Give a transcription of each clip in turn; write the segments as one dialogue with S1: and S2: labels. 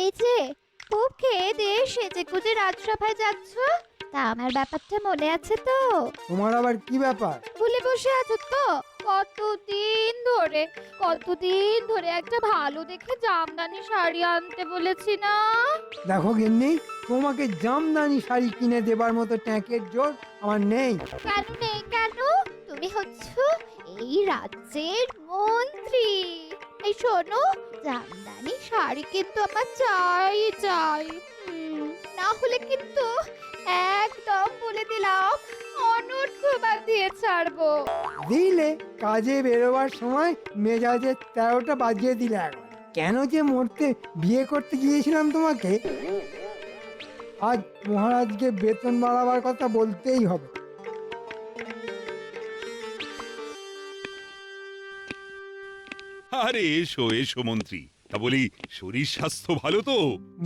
S1: এই যে খুব খেয়ে দিয়ে সেজেগুজে রাজসভায় যাচ্ছ, তা আমার ব্যাপারটা মনে আছে তো?
S2: তোমার আবার কি ব্যাপার?
S1: ভুলে বসে আছো তো? কতদিন ধরে একটা ভালো দেখে জামদানি শাড়ি আনতে বলেছি না?
S2: দেখো গিন্নি, তোমাকে জামদানি শাড়ি কিনে দেবার মতো ট্যাঁকের জোর আমার নেই।
S1: কেন নেই কেন? তুমি হচ্ছ এই রাজ্যের মন্ত্রী। এই শোনো, জামদানি শাড়ি কিন্তু আমার চাই চাই। না হলে কিন্তু একদম বলে দিলাম অনর্থ দিয়ে ছাড়বো।
S2: দিলে কাজে বেরোবার সময় মেজাজে 13টা বাজিয়ে দিলে একবার। কেন যে মরতে বিয়ে করতে গিয়েছিলাম তোমাকে, আজ মহারাজকে বেতন বাড়াবার কথা বলতেই হবে।
S3: আরে এসো এসো মন্ত্রী, তা বলি শরীর স্বাস্থ্য ভালো তো?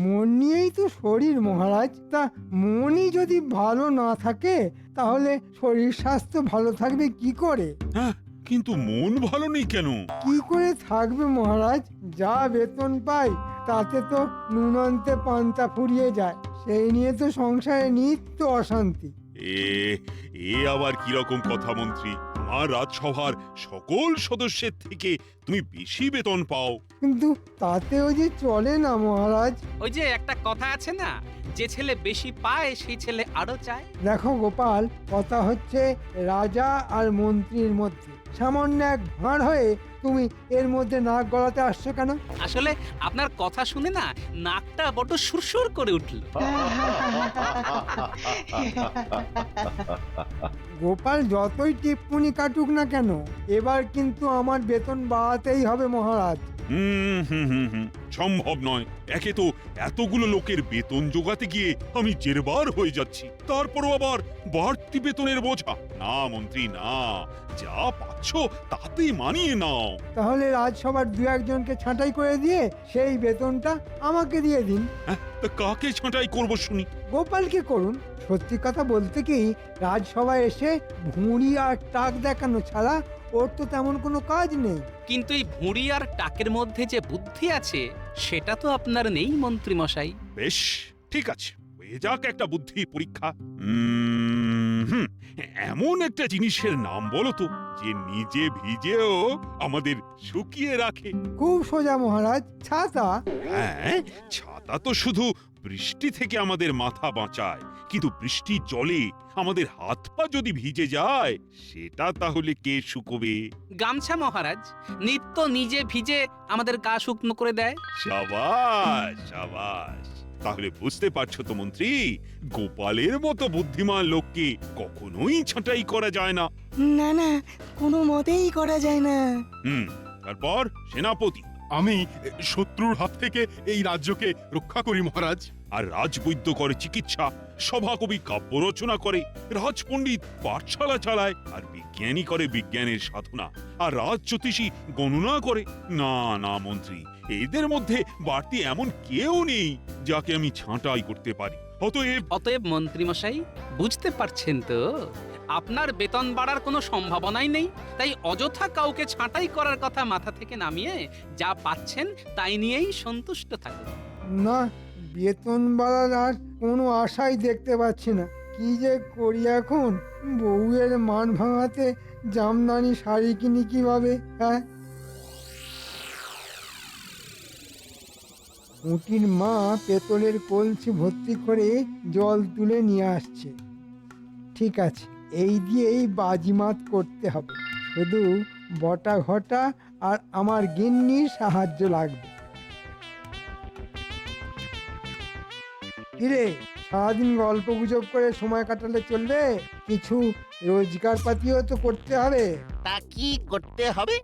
S2: মন নিয়েই তো শরীর মহারাজ, তা মনই যদি ভালো না থাকে তাহলে শরীর স্বাস্থ্য ভালো থাকবে কি করে?
S3: হ্যাঁ, কিন্তু মন ভালো নেই কেন?
S2: কি করে থাকবে মহারাজ? যা বেতন পাই তাতে তো নুন আনতে পান্তা ফুরিয়ে যায়, সেই নিয়ে তো সংসারে নিত্য অশান্তি।
S3: এ এ আবার কিরকম কথা মন্ত্রী? আমার রাজসভার সকল সদস্যের থেকে তুমি বেশি বেতন পাও।
S2: কিন্তু তাতেও যে চলে না মহারাজ।
S4: ওই যে একটা কথা আছে না, যে ছেলে বেশি পায় সেই ছেলে আরো চায়।
S2: দেখো গোপাল, কথা হচ্ছে রাজা আর মন্ত্রীর মধ্যে। সামান্য এক ভাঁড় হয়ে তুমি এর মধ্যে নাক গলাতে আসছো কেন?
S4: আসলে আপনার কথা শুনে না নাকটা বড় সুরসুর করে উঠল।
S2: গোপাল যতই টিপ্পনি কাটুক না কেন, এবার কিন্তু আমার বেতন বাড়াতেই হবে মহারাজ।
S3: সম্ভব নয়। একে তো এতগুলো লোকের বেতন জোগাতে গিয়ে আমি জেরবার হয়ে যাচ্ছি, তারপরও আবার বাড়তি বেতনের বোঝা। না মন্ত্রী না, যা পাচ্ছ তাতেই মানিয়ে নাও।
S2: তাহলে রাজসভার দু একজনকে ছাঁটাই করে দিয়ে সেই বেতনটা আমাকে দিয়ে দিন।
S3: হ্যাঁ, তা কাকে ছাঁটাই করবো শুনি?
S2: গোপালকে করুন। সত্যি কথা বলতে কি, রাজসভায় এসে ভুঁড়ি আর টাক দেখানো ছাড়া ওর তো তেমন কোনো কাজ নেই।
S4: কিন্তু এই ভুঁড়ি আর টাকের মধ্যে যে বুদ্ধি আছে সেটা তো আপনার নেই মন্ত্রী মশাই।
S3: বেশ, ঠিক আছে, হয়ে যাক একটা বুদ্ধি পরীক্ষা। এমন একটা জিনিসের নাম বলো তো যে নিজে ভিজেও আমাদের শুকিয়ে রাখে।
S2: খুব সোজা মহারাজ, ছাতা।
S3: হ্যাঁ, ছাতা তো শুধু বৃষ্টি থেকে আমাদের মাথা বাঁচায়, কিন্তু বৃষ্টির জলে আমাদের হাত পা যদি ভিজে যায় সেটা তাহলে কে শুকোবে?
S4: গামছা মহারাজ, নিত্য নিজে ভিজে আমাদের গা শুকনো করে দেয়।
S3: সাবাস সাবাস, তাহলে বুঝতে পারছো তো মন্ত্রী, গোপালের মতো বুদ্ধিমান লোককে কখনোই ছাঁটাই করা যায় না।
S5: না না, কোনো মতেই করা যায় না।
S3: তারপর সেনাপতি।
S6: আমি শত্রুর হাত থেকে এই রাজ্যকে রক্ষা করি মহারাজ।
S3: আর রাজবৈদ্য করে চিকিৎসা, সভাকবি কাব্য রচনা করে, রাজপণ্ডিত পাঠশালা চালায়, আর বিজ্ঞানী করে বিজ্ঞানের সাধনা, আর রাজজ্যোতিষী গণনা করে। না না মন্ত্রী, এদের মধ্যে বাড়তি এমন কেউ নেই যাকে আমি ছাঁটাই করতে পারি।
S4: অতএব মন্ত্রী মশাই, বুঝতে পারছেন তো আপনার বেতন বাড়ার কোনো সম্ভাবনাই নেই, তাই অযথা কাউকে ছাঁটাই করার কথা মাথা থেকে নামিয়ে যা পাচ্ছেন তাই নিয়েই সন্তুষ্ট থাকুন।
S2: না, বেতন বাড়ার আর কোনো আশাই দেখতে পাচ্ছি না। কি যে করি এখন? বউয়ের মান ভাঙাতে জামদানি শাড়ি কিনি কিভাবে? হ্যাঁ, উটির মা পেতলের কলসি ভর্তি করে জল তুলে নিয়ে আসছে। ঠিক আছে, এই দিয়েই বাজিমাত করতে হবে। শুধু বটা ঘটা আর আমার গিন্নির সাহায্য লাগবে। কিরে, সারাদিন গল্প গুজব করে সময় কাটালে চলবে? কিছু রোজগার পাতিও তো করতে হবে।
S7: তা কি করতে হবে?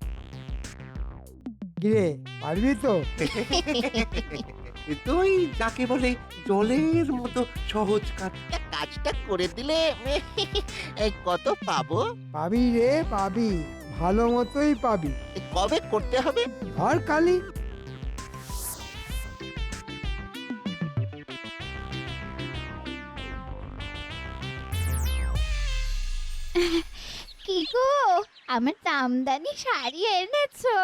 S2: কিরে, পারবি তো?
S8: তুই যাকে বলে জলের মতো সহজ কাজ।
S7: কাজটা করে দিলে কত পাবো?
S2: পাবি রে পাবি, ভালো মতোই পাবি।
S7: কবে করতে হবে?
S2: ধর কালি।
S1: কি গো, আমার জামদানি শাড়ি এনেছো?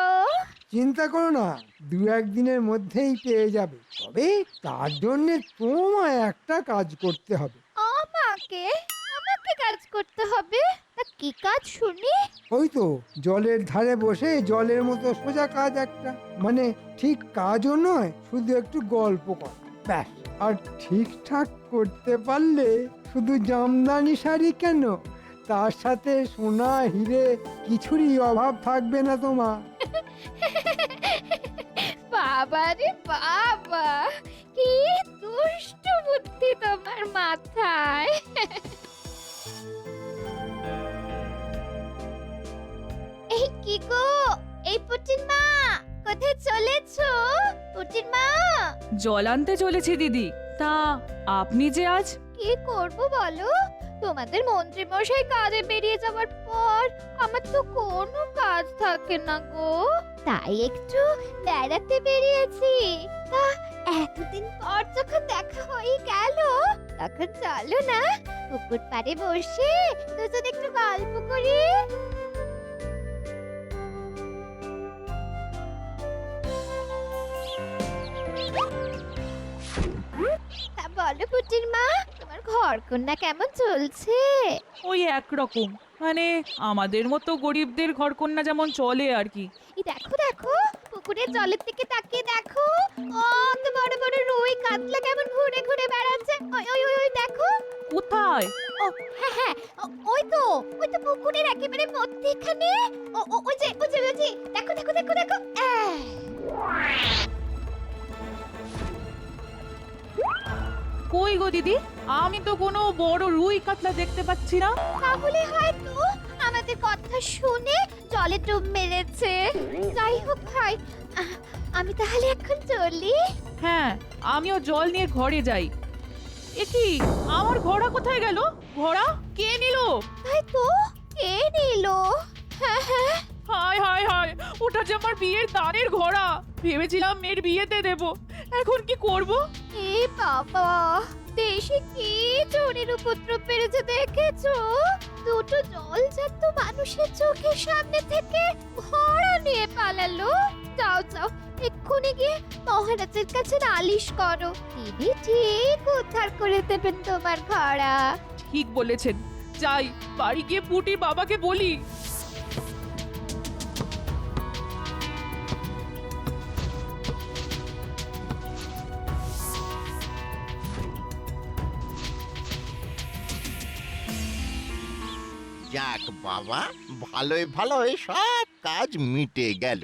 S2: চিন্তা করো না, দু একদিনের মধ্যেই পেয়ে যাবে। তবে তার জন্য তোমায় একটা কাজ করতে হবে।
S1: আমাকে আমাকে কাজ করতে হবে? তা কি কাজ শুনি?
S2: ওই তো জলের ধারে বসে জলের মতো সোজা কাজ একটা, মানে ঠিক কাজও নয়, শুধু একটু গল্প কর ব্যাস। আর ঠিকঠাক করতে পারলে শুধু জামদানি শাড়ি কেন, তার সাথে সোনা হিরে কিছুরই অভাব থাকবে না তোমার।
S1: বাবা রে বাবা, কি দুষ্ট বুদ্ধি তোমার মাথায়। এই কি গো, এই পুটির মা, কোথায় চলেছো? পুটির মা,
S9: জল আনতে চলেছি দিদি। তা আপনি যে আজ
S1: কি করব বলো? তোমাদের মন্ত্রী মশাই কাজে বেরিয়ে যাওয়ার পর আমার তো কোনো কাজ থাকে না গো, তাই একটু বেড়াতে বেরিয়েছি। তা এতদিন পর যখন দেখা হয়ে গেল, তখন চলো না পুকুর পাড়ে বসে দুজন একটু গল্প করি। তা বলো পুটির মা, তোমার ঘর কন্যা কেমন চলছে?
S9: ওই একরকম, মানে আমাদের মতো গরিবদের ঘরকন্যা যেমন চলে আর কি।
S1: এই দেখো দেখো, পুকুরের জলের দিকে তাকিয়ে দেখো, কত বড় বড় রুই কাতলা কেমন ঘুরে ঘুরে বেড়াচ্ছে। ওই ওই ওই ওই দেখো।
S9: কোথায়?
S1: ও হ্যাঁ হ্যাঁ, ওই তো পুকুরের একেবারে মধ্যেখানে। ওই যে দেখো দেখো দেখো দেখো।
S9: কই গো দিদি, আমি তো কোনো বড় রুই কাতলা দেখতে পাচ্ছি না।
S1: তাহলে হয়তো আমাদের কথা শুনে জলে ডুব মেরেছে। যাই হোক ভাই, আমি তাহলে এখন চলি।
S9: হ্যাঁ, আমিও জল নিয়ে ঘরে যাই। এ কি, আমার ঘোড়া কোথায় গেল? ঘোড়া কে নিল?
S1: তাই তো, কে নিল? হ্যাঁ হ্যাঁ,
S9: হায় হায় হায়, ওটা যে আমার বিয়ের দানের ঘোড়া। ভেবেছিলাম মেয়ের বিয়েতে দেব, এখন কি করব?
S1: এ বাবা, দেশে কি চোরের উপদ্রব বেড়েছে দেখেছো? দুটো জলজাত মানুষের চোখের সামনে থেকে ঘোড়া নিয়ে পালালো। যাও যাও, এক্ষুনি গিয়ে মহারাজের কাছে নালিশ করো, তিনি ঠিক উদ্ধার করে দেবেন তোমার ঘোড়া।
S9: ঠিক বলেছেন, যাই বাড়ি গিয়ে পুটির বাবাকে বলি।
S7: যাক বাবা, ভালোই ভালোই সব কাজ মিটে গেল।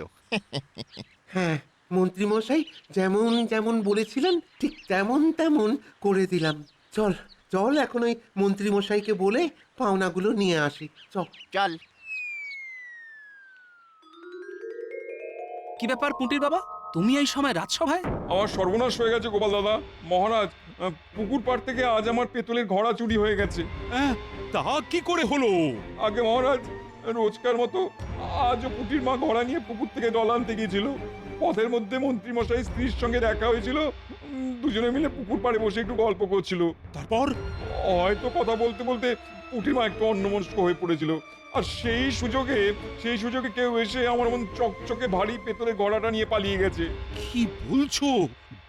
S8: হ্যাঁ, মন্ত্রীমশাই যেমন যেমন বলেছিলেন ঠিক তেমন তেমন করে দিলাম। চল চল, এখন ওই মন্ত্রীমশাইকে বলে পাওনাগুলো নিয়ে আসি। চল।
S7: চল।
S4: কি ব্যাপার পুঁটির বাবা, তুমি এই সময় রাজসভায়?
S10: আমার সর্বনাশ হয়ে গেছে গোপাল দাদা। মহারাজ, পুকুর পাড় থেকে আজ আমার পেতলের ঘোড়া চুরি হয়ে গেছে।
S3: তা কি করে হলো?
S10: আগে মহারাজ, রোজকার মতো আজও পুটির মা ঘোড়া নিয়ে পুকুর থেকে জল আনতে গিয়েছিল। পথের মধ্যে মন্ত্রী মশাই স্ত্রীর সঙ্গে দেখা হয়েছিল, দুজনে মিলে পুকুর পাড়ে বসে একটু গল্প করছিল।
S3: তারপর?
S10: হয়তো কথা বলতে বলতে পুটির মা একটু অন্যমনস্ক হয়ে পড়েছিল, আর সেই সুযোগে কেউ এসে আমার মন চকচকে ভারী পেতলের ঘোড়াটা নিয়ে পালিয়ে গেছে।
S3: কি বলছো?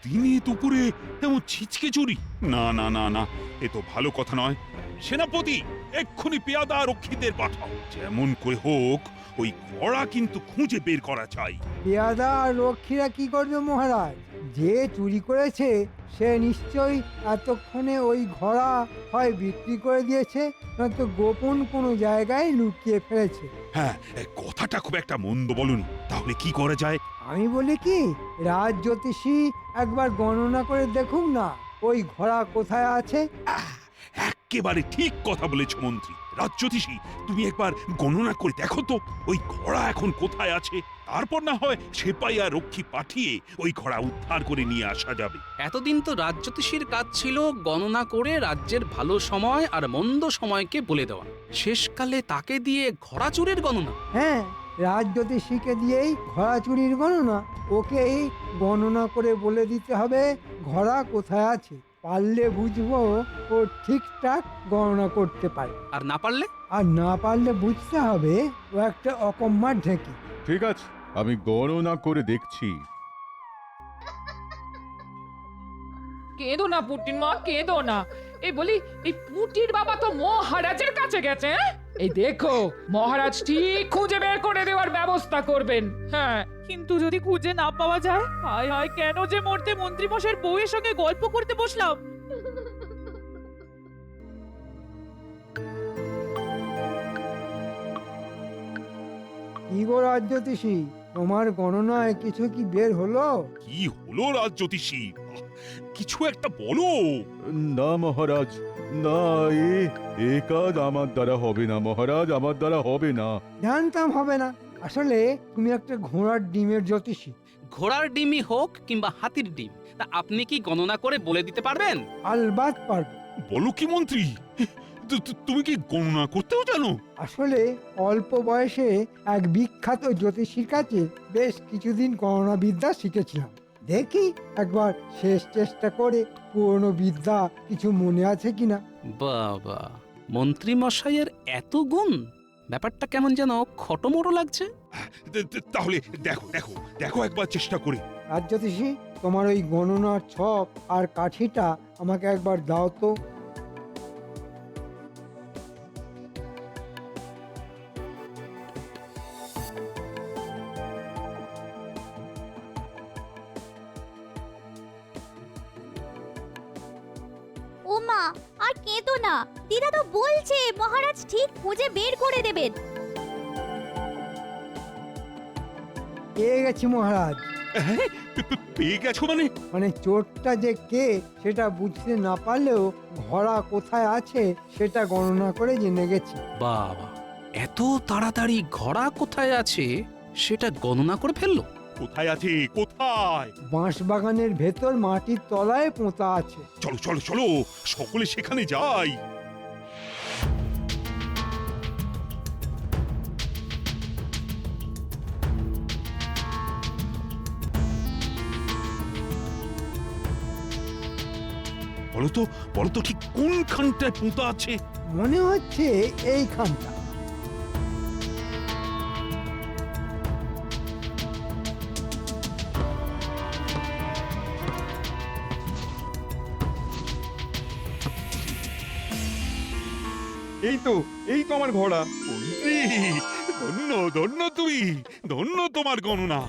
S3: দিনে দুপুরে এমন ছিচকে চুরি? না না না না, এ তো ভালো কথা নয়। সেনাপতি, এক্ষুনি পেয়াদা রক্ষীদের পাঠাও। যেমন করে হোক ওই ঘোড়া কিন্তু খুঁজে বের করা চাই।
S2: পেয়াদা আর রক্ষীরা কি করবে মহারাজ? যে চুরি করেছে সে নিশ্চয়ই এতক্ষণে ওই ঘোড়া হয় বিক্রি করে দিয়েছে, নয়তো গোপন কোনো জায়গায় লুকিয়ে ফেলেছে।
S3: হ্যাঁ, কথাটা খুব একটা মন্দ বলুন। তাহলে কি করা যায়?
S2: আমি বলি কি, রাজ জ্যোতিষী একবার গণনা করে দেখুন না ওই ঘোড়া কোথায় আছে।
S3: একেবারে ঠিক কথা বলেছ মন্ত্রী। রাজ্যোতিষী, তুমি একবার গণনা করে দেখো তো ওই ঘোড়া এখন কোথায় আছে। তারপর না হয় সেপাই আর রক্ষী পাঠিয়ে ওই ঘোড়া উদ্ধার করে নিয়ে আসা যাবে।
S4: এতদিন তো রাজ্যোতিষীর কাজ ছিল গণনা করে রাজ্যের ভালো সময় আর মন্দ সময়কে বলে দেওয়া। শেষকালে তাকে দিয়ে ঘোড়া চুরির গণনা?
S2: হ্যাঁ, রাজ জ্যোতিষীকে দিয়েই ঘোড়া চুরির গণনা। ওকেই গণনা করে বলে দিতে হবে ঘোড়া কোথায় আছে। পারলে বুঝবো ও ঠিকঠাক গণনা করতে পারে,
S4: আর না পারলে?
S2: আর না পারলে বুঝতে হবে ও একটা অকম্মার ঢেকি।
S10: ঠিক আছে,
S11: আমি গণনা করে দেখছি।
S9: কেঁদো না পুটির মা, কেঁদো না। এই বলি, এই পুটির বাবা তো মহারাজের কাছে গেছে। এই দেখো, মহারাজ ঠিক খুঁজে বের করে দেওয়ার ব্যবস্থা করবেন। হ্যাঁ, কিন্তু যদি খুঁজে না পাওয়া যায়, হায় হায়, কেন যে মরতে মন্ত্রী মশাইয়ের বউয়ের সঙ্গে গল্প করতে বসলাম।
S2: কি গো রাজ্যতীষী, তোমার গণনায় কিছু কি বের হলো?
S3: কি হলো রাজ্যোতিষী? কিছু একটা বলো।
S11: না মহারাজ, না, এ কাজ আমার দ্বারা হবে না মহারাজ, আমার দ্বারা হবে না।
S2: জানতাম হবে না। আসলে তুমি একটা ঘোড়ার ডিমের জ্যোতিষী।
S4: ঘোড়ার ডিমই হোক কিংবা হাতির ডিম, তা আপনি কি গণনা করে বলে দিতে পারবেন?
S2: আলবাত পারবো।
S3: বলো কি মন্ত্রী, তুমি কি গণনা করতেও জানো?
S2: আসলে অল্প বয়সে এক বিখ্যাত জ্যোতিষীর কাছে বেশ কিছুদিন গণনা বিদ্যা শিখেছিলাম। দেখি একবার শেষ চেষ্টা করে পুরনো বিদ্যা কিছু মনে আছে কিনা।
S4: বাবা, মন্ত্রী মশাইয়ের এত গুণ! ব্যাপারটা কেমন যেন খটোমটো লাগছে।
S3: তাহলে দেখো দেখো দেখো একবার চেষ্টা করে।
S2: রাজ্যতীষী, তোমার ওই গণনার ছক আর কাঠিটা আমাকে একবার দাও তো।
S1: ও মা, আর কেঁদো না। দিদা তো বলছে মহারাজ ঠিক খুঁজে বের করে দেবেন।
S2: পেয়ে গেছি মহারাজ।
S3: হ্যাঁ, পেয়ে গেছো মানে?
S2: মানে চোরটা যে কে সেটা বুঝতে না পারলেও ঘোড়া কোথায় আছে সেটা গণনা করে জেনে গেছি।
S4: বাবা, এত তাড়াতাড়ি ঘোড়া কোথায় আছে সেটা গণনা করে ফেললো?
S3: কোথায় আছে, কোথায়?
S2: বাঁশ বাগানের ভেতর মাটির তলায় পোঁতা আছে।
S3: চলো চলো চলো, সকলে সেখানে যাই। বলো তো ঠিক কোনখানটায় পোঁতা আছে?
S2: মনে হচ্ছে এইখানটা।
S10: এই তো আমার ঘোড়া।
S3: মন্ত্রী, ধন্য ধন্য তুমি, ধন্য তোমার গণনা।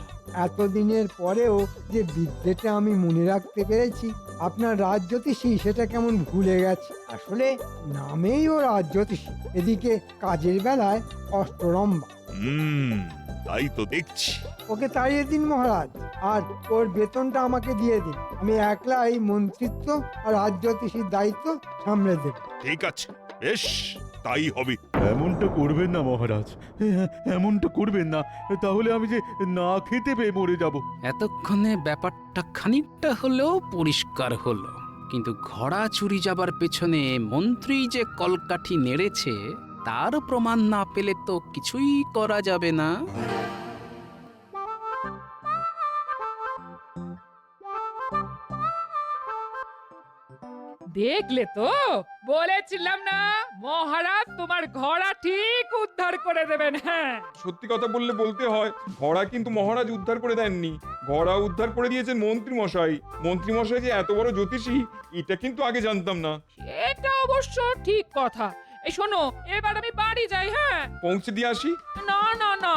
S2: এতদিনের পরেও যে বিদ্যেটা আমি মনে রাখতে পেরেছি, আপনার রাজ্যতীষী সেটা কেমন ভুলে গেছে। আসলে নামেই ও রাজ্যতীষী, এদিকে কাজের বেলায় অষ্টরম্ভা।
S3: তাই তো দেখছি।
S2: ওকে তাড়িয়ে দিন মহারাজ, আর ওর বেতনটা আমাকে দিয়ে দিন। আমি একলাই মন্ত্রিত্ব আর রাজ্যতীষীর দায়িত্ব সামলে দেব।
S3: ঠিক আছে, বেশ, তাই হবে।
S11: এমনটা করবেন না মহারাজ, এমনটা করবেন না, তাহলে আমি যে না খেতে পেয়ে মরে যাব।
S4: এতক্ষণে ব্যাপারটা খানিকটা হলেও পরিষ্কার হলো, কিন্তু ঘোড়া চুরি যাবার পেছনে মন্ত্রী যে কলকাঠি নেড়েছে তার প্রমাণ না পেলে তো কিছুই করা যাবে না।
S9: দেখলে তো, বলেছিলাম না মহারাজ তোমার ঘোড়া ঠিক উদ্ধার করে দেবেন। হ্যাঁ,
S10: সত্যি কথা বলতে হয়, ঘোড়া কিন্তু মহারাজ উদ্ধার করে দেননি, ঘোড়া উদ্ধার করে দিয়েছেন মন্ত্রী মশাই। মন্ত্রী মশাই যে এত বড় জ্যোতিষী এটা কিন্তু আগে জানতাম না।
S9: এটা অবশ্য ঠিক কথা। এই শোনো, এবার আমি বাড়ি যাই। হ্যাঁ,
S10: পৌঁছে দিয়ে আসি।
S9: না না না,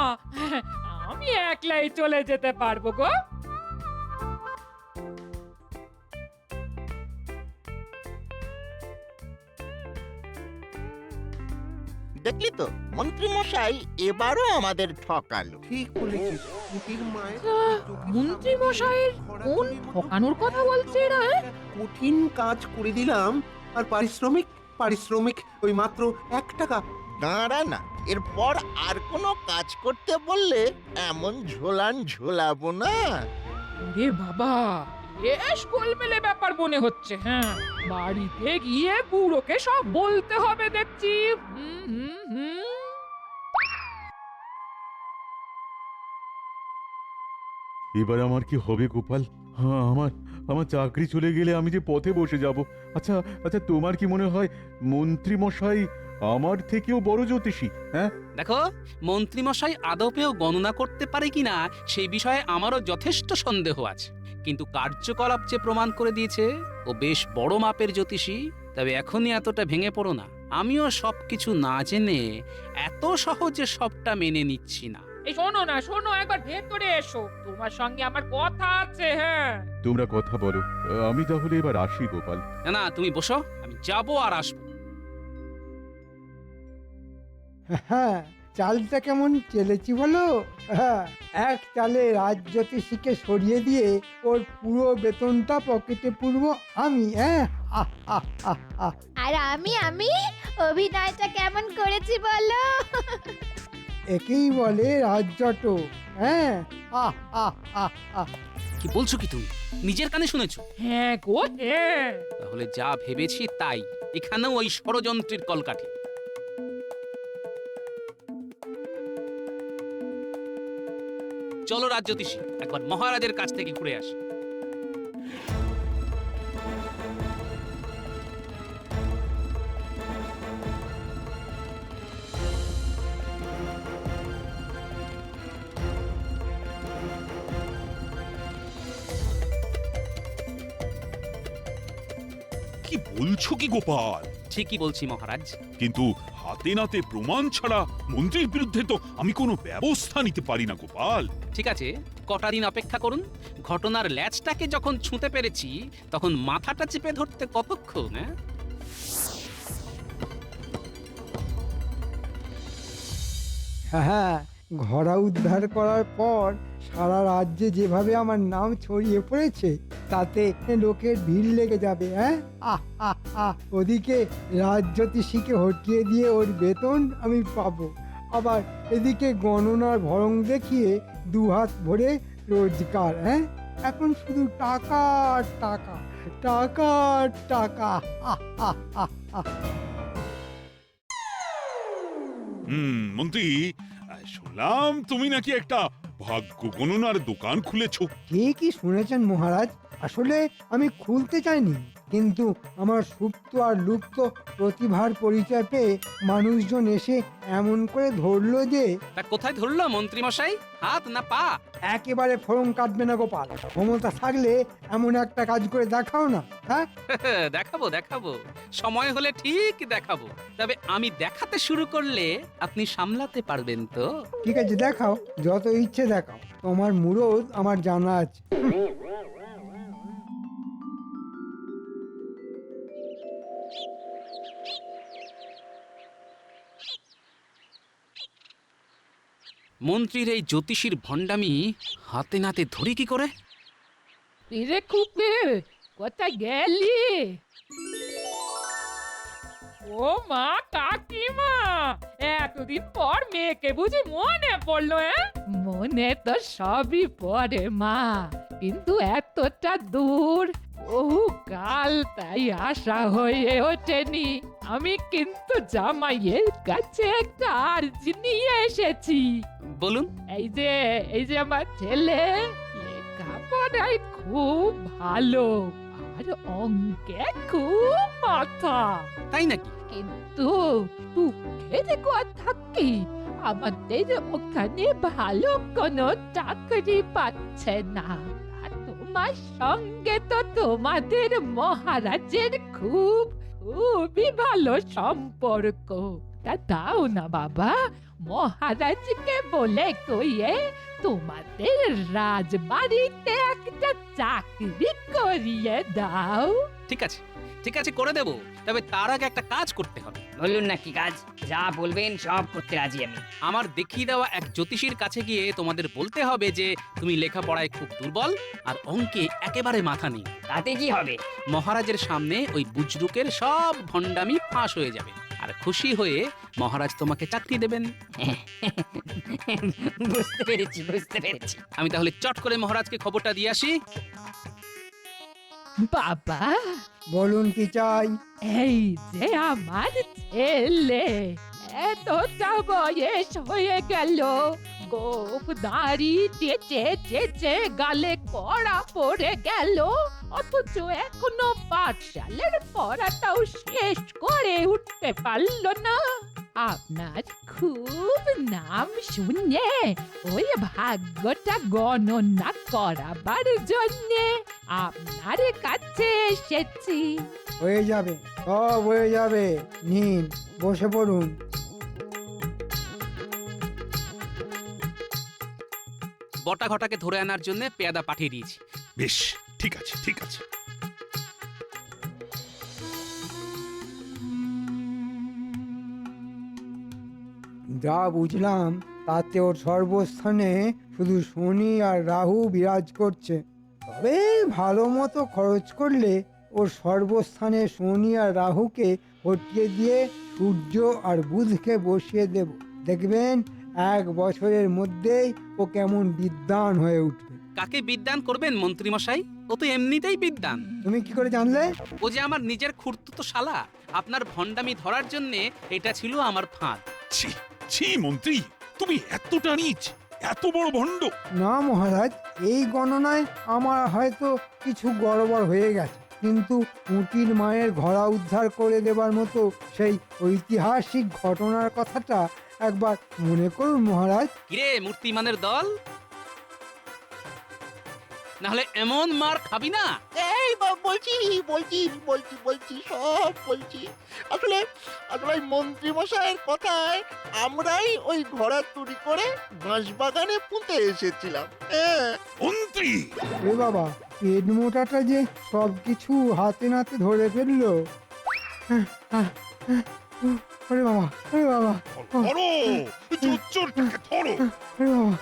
S9: আমি একলাই চলে যেতে পারবো গো।
S7: দেখলি তো মন্ত্রী মশাই এবারও আমাদের ঠকালো।
S8: ঠিক বলেছিস, পুটির মায়ের
S9: মন্ত্রী মশাইয়ের কোন ঠকানোর কথা বলছে এরা?
S8: কঠিন কাজ করে দিলাম, আর পারিশ্রমিক ওই মাত্র 1 টাকা।
S7: দাঁড়া না, এরপর আর কোনো কাজ করতে বললে এমন ঝোলাবো না।
S9: রে বাবা, বেশ গোলমেলে ব্যাপার মনে হচ্ছে। হ্যাঁ, বাড়িতে গিয়ে বুড়োকে সব বলতে হবে দেখছি।
S11: এবার আমার কি হবে গোপাল? হ্যাঁ, আমার চাকরি চলে গেলে আমি যে পথে বসে যাব। আচ্ছা আচ্ছা, তোমার কি মনে হয় মন্ত্রী মশাই আমার থেকেও বড় জ্যোতিষী? হ্যাঁ,
S4: দেখো মন্ত্রীমশাই আদপেও গণনা করতে পারে কিনা সেই বিষয়ে আমারও যথেষ্ট সন্দেহ আছে, কিন্তু কার্যকলাপ যে প্রমাণ করে দিয়েছে ও বেশ বড় মাপের জ্যোতিষী। তবে এখনই এতটা ভেঙে পড়ো না, আমিও সবকিছু না জেনে এত সহজে সবটা মেনে নিচ্ছি না।
S9: এই শোনো না, শোনো, একবার ভেতরে এসো, তোমার সঙ্গে আমার কথা আছে। হ্যাঁ,
S11: তোমরা কথা বলো, আমি তাহলে এবার আসি গোপাল।
S4: না না, তুমি বসো, আমি যাবো আর আসবো।
S2: হ্যাঁ, চালটা কেমন চেলেছি বলো? হ্যাঁ, এক চালে রাজজ্যোতিষীকে সরিয়ে দিয়ে ওর পুরো বেতনটা পকেটে পুরবো আমি। হ্যাঁ, আহ, আহ, আহ, আহ।
S1: আর আমি অভিনয়টা কেমন করেছি বলো?
S2: একেই বলে রাজ্যট। হ্যাঁ, আহ, আহ, আহ, আহ।
S4: কি বলছো কি তুমি? নিজের কানে শুনেছো?
S9: হ্যাঁ গো, হ্যাঁ।
S4: তাহলে যা ভেবেছি তাই, এখানেও ওই ষড়যন্ত্রের কলকাঠি। চলো রাজজ্যোতিষী, একবার মহারাজের কাছ থেকে ঘুরে আসি।
S3: কি বলছো কি গোপাল?
S4: ঠিকই বলছি মহারাজ।
S3: কিন্তু হাতে নাতে প্রমাণ ছাড়া মন্ত্রীর বিরুদ্ধে তো আমি কোনো ব্যবস্থা নিতে পারি না গোপাল।
S4: ঠিক আছে, কটা দিন অপেক্ষা করুন। ঘটনার ল্যাজটাকে যখন ছুঁতে পেরেছি তখন মাথাটা চেপে ধরতে কতক্ষণ?
S2: হ্যাঁ, ঘোড়া উদ্ধার করার পর সারা রাজ্যে যেভাবে আমার নাম ছড়িয়ে পড়েছে তাতে লোকের ভিড় লেগে যাবে। হ্যাঁ, আহ, আহ, আহ। ওদিকে রাজজ্যোতিষীকে হটিয়ে দিয়ে ওর বেতন আমি পাবো, আবার এদিকে গণনার ভরং দেখিয়ে দুহাত ভরে রোজগার। হ্যাঁ, এখন শুধু টাকা আর টাকা, টাকা আর টাকা। আহ, আহ, আহ, আহ।
S3: মন্ত্রী, শুনলাম তুমি নাকি একটা ভাগ্য গণনার দোকান খুলেছো।
S2: ঠিকই শুনেছেন মহারাজ, আসলে আমি খুলতে চাইনি, কিন্তু আমার সুপ্ত আর লুপ্ত প্রতিভার পরিচয় পেয়ে মানুষজন এসে এমন করে ধরলো যে।
S4: তা কোথায় ধরলো মন্ত্রী মশাই? হাত না পা?
S2: একেবারে ফরম কাটবে না গোপাল, ক্ষমতা থাকলে এমন একটা কাজ করে দেখাও না। হ্যাঁ,
S4: দেখাবো দেখাবো, সময় হলে ঠিক দেখাবো। তবে আমি দেখাতে শুরু করলে আপনি সামলাতে পারবেন তো?
S2: ঠিক আছে, দেখাও, যত ইচ্ছে দেখাও, তোমার মুরদ আমার জানা আছে।
S4: মন্ত্রীর এই জ্যোতিষীর ভণ্ডামি হাতে নাতে ধরি কি করে?
S9: রে খুপে, কোথায় গেলি? ও মা, কাকিমা, এতদিন পর মেয়েকে বুঝি মনে পড়লো? মনে তো সবই পড়ে মা, কিন্তু এতটা দূর বহু কাল তাই আশা হয়ে ওঠেনি। আমি কিন্তু জামাইয়ের কাছে একটা আর্জি নিয়ে এসেছি।
S4: বলুন।
S9: এই যে আমার ছেলে লেখাপড়ায় খুব ভালো আর অঙ্কে খুব মাথা।
S4: তাই নাকি?
S9: কিন্তু দুঃখের কথা কি, আমাদের ওখানে ভালো কোনো চাকরি পাচ্ছে না। আর তোমার সঙ্গে তো তোমাদের মহারাজের খুবই ভালো সম্পর্ক। তা দাও না বাবা, মহারাজকে বলে কইয়ে তোমাদের রাজবাড়িতে একটা চাকরি করিয়ে দাও।
S4: ঠিক আছে, ঠিক আছে, করে দেব। তবে তার আগে একটা কাজ করতে হবে।
S12: বলুন না কি কাজ? যা বলবেন সব করতে রাজি আমি।
S4: আমার দেখিয়ে দেওয়া এক জ্যোতিষীর কাছে গিয়ে তোমাদের বলতে হবে যে তুমি লেখাপড়ায় খুব দুর্বল আর অঙ্কে একেবারে মাথা নেই।
S12: তাতে কি হবে?
S4: মহারাজের সামনে ওই বুজরুকের সব ভণ্ডামি ফাঁস হয়ে যাবে, আর খুশি হয়ে মহারাজ তোমাকে চাকরি দেবেন।
S12: বুঝতে পেরেছি, বুঝতে পেরেছি।
S4: আমি তাহলে চট করে মহারাজকে খবরটা দিয়ে আসি।
S9: বাবা,
S2: বলুন কি চাই?
S9: এই যে আমার ছেলে, এতটা বয়স হয়ে গেল, গোফ দাড়ি চেচে চেচে গালে কড়া পড়ে গেল, অথচ এখনো পাঠশালার পড়াটাও শেষ করে উঠতে পারলো না। আপনার খুব নাম শুনে ওই ভাগ্যটা গণনা করাবার জন্যে আপনার কাছে এসেছি।
S2: হয়ে যাবে, সব হয়ে যাবে। নিন, বসে পড়ুন।
S4: বটা ঘটাকে ধরে আনার জন্য পেয়াদা পাঠিয়ে দিয়েছি।
S3: বেশ, ঠিক আছে ঠিক আছে।
S2: যা বুঝলাম তাতে ওর সর্বস্থানে শুধু শনি আর রাহু বিরাজ করছে। তবে ভালো মতো খরচ করলে ওর সর্বস্থানে শনি আর রাহুকে হটিয়ে দিয়ে সূর্য আর বুধকে বসিয়ে দেব। দেখবেন 1 বছরের মধ্যেই ও কেমন বিদ্বান হয়ে উঠবে।
S4: কাকে বিদ্যান করবেন মন্ত্রী মশাই? ও তো এমনিতেই বিদ্যান।
S2: তুমি কি করে জানলে?
S4: ও যে আমার নিজের খুড়তুতো শালা। আপনার ভণ্ডামি ধরার জন্য এটা ছিল আমার ফাঁদ।
S3: ছি ছি মন্ত্রী, তুমি এতটা নীচ, এত বড় ভণ্ড!
S2: না মহারাজ, এই গণনায় আমার হয়তো কিছু গড়বড় হয়ে গেছে, কিন্তু পুঁটির মায়ের ঘোড়া উদ্ধার করে দেবার মতো সেই ঐতিহাসিক ঘটনার কথাটা একবার মনে করুন মহারাজ।
S4: কিরে মূর্তিমানের দল, নাহলে এমন মার খাবি না।
S7: এই বলছি বলছি বলছি বলছি সব বলছি। আসলে আসলে ওই মন্ত্রী মশাইয়ের কথায় আমরাই ওই ঘোড়া চুরি করে বাঁশবাগানে পুঁতে এসেছিলাম। হ্যাঁ
S3: মন্ত্রী!
S2: এ বাবা, পেট মোটাটা যে সব কিছু হাতে নাতে ধরে ফেললো। ওরে বাবা, ওরে বাবা,
S3: ধরো, চোরটাকে ধরো!
S2: ওরে বাবা।